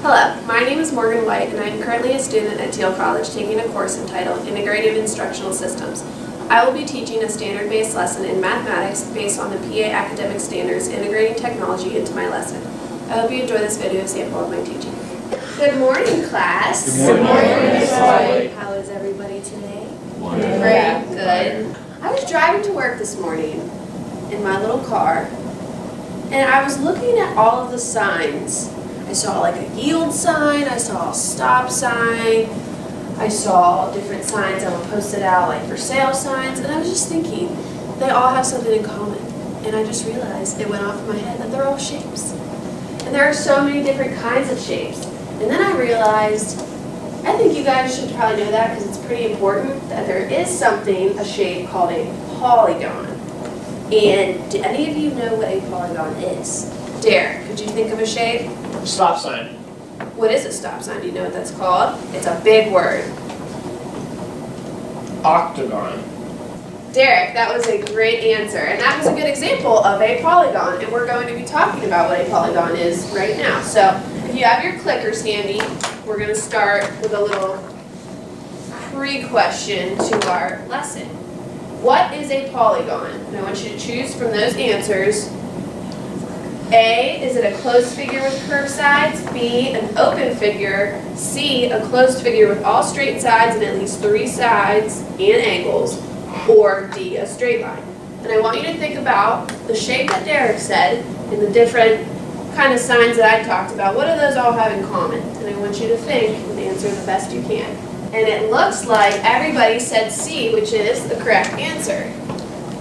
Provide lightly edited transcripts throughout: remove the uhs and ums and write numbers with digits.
Hello, my name is Morgan White and I am currently a student at Teal College taking a course entitled Integrative Instructional Systems. I will be teaching a standard-based lesson in mathematics based on the PA academic standards integrating technology into my lesson. I hope you enjoy this video sample of my teaching. Good morning, class. Good morning, Ms. White. How is everybody today? Wonderful. Great, good. I was driving to work this morning in my little car and I was looking at all of the signs. I saw like a yield sign, I saw a stop sign, I saw different signs that were posted out like for sale signs, and I was just thinking, they all have something in common. And I just realized, it went off in my head, that they're all shapes. And there are so many different kinds of shapes. And then I realized, I think you guys should probably know that because it's pretty important, that there is something, a shape called a polygon. And do any of you know what a polygon is? Derek, could you think of a shape? Stop sign. What is a stop sign? Do you know what that's called? It's a big word. Octagon. Derek, that was a great answer. And that was a good example of a polygon. And we're going to be talking about what a polygon is right now. So if you have your clickers handy, we're going to start with a little pre-question to our lesson. What is a polygon? And I want you to choose from those answers. A, is it a closed figure with curved sides? B, an open figure? C, a closed figure with all straight sides and at least 3 sides and angles? Or D, a straight line? And I want you to think about the shape that Derek said and the different kind of signs that I talked about. What do those all have in common? And I want you to think and answer the best you can. And it looks like everybody said C, which is the correct answer.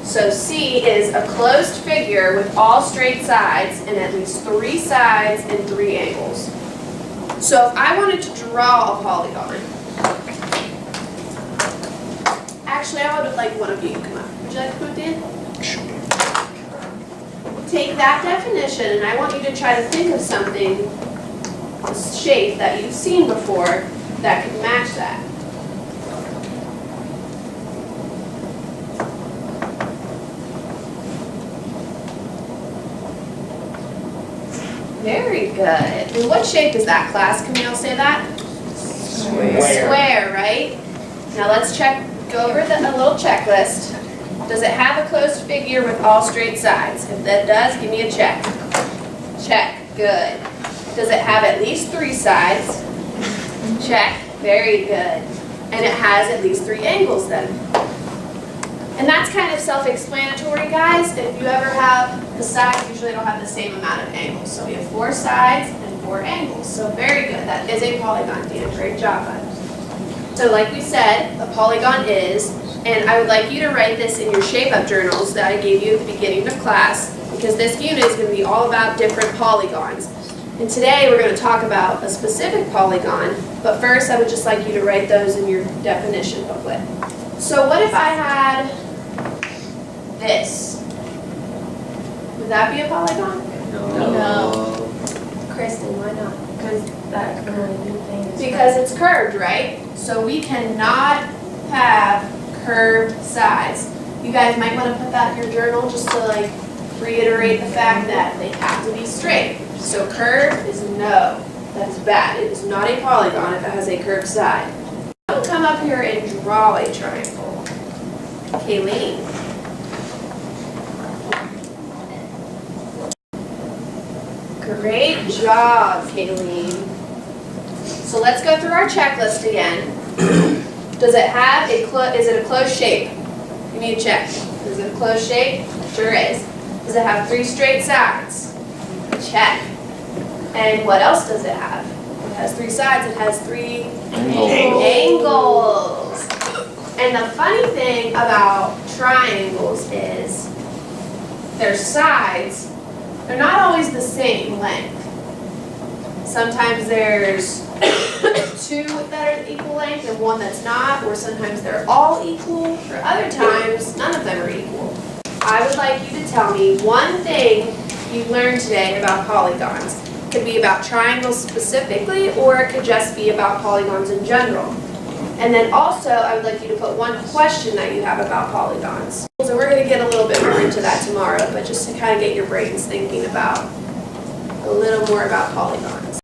So C is a closed figure with all straight sides and at least 3 sides and 3 angles. So if I wanted to draw a polygon, actually I would like one of you to come up. Would you like to come up, Dan? Take that definition and I want you to try to think of something, a shape that you've seen before that could match that. Very good. And what shape is that, class? Can we all say that? Square. Square, right? Now let's go over a little checklist. Does it have a closed figure with all straight sides? If that does, give me a check. Check. Good. Does it have at least 3 sides? Check. Very good. And it has at least 3 angles then. And that's kind of self-explanatory, guys. If you ever have the sides, usually don't have the same amount of angles. So we have 4 sides and 4 angles. So very good. That is a polygon, Dan. Great job, bud. So like we said, a polygon is, and I would like you to write this in your shape-up journals that I gave you at the beginning of class, because this unit is going to be all about different polygons. And today we're going to talk about a specific polygon, but first I would just like you to write those in your definition booklet. So what if I had this? Would that be a polygon? No. Kristen, why not? Because that new thing is... Because it's curved, right? So we cannot have curved sides. You guys might want to put that in your journal just to like reiterate the fact that they have to be straight. So curved is no. That's bad. It is not a polygon if it has a curved side. I'll come up here and draw a triangle. Kayleen. Great job, Kayleen. So let's go through our checklist again. Does it have is it a closed shape? You need to check. Is it a closed shape? Sure is. Does it have 3 straight sides? Check. And what else does it have? It has 3 sides. It has 3 angles. And the funny thing about triangles is their sides, they're not always the same length. Sometimes there's 2 that are equal length and 1 that's not, or sometimes they're all equal, or other times none of them are equal. I would like you to tell me one thing you learned today about polygons. It could be about triangles specifically, or it could just be about polygons in general. And then also, I would like you to put one question that you have about polygons. So we're going to get a little bit more into that tomorrow, but just to kind of get your brains thinking about a little more about polygons.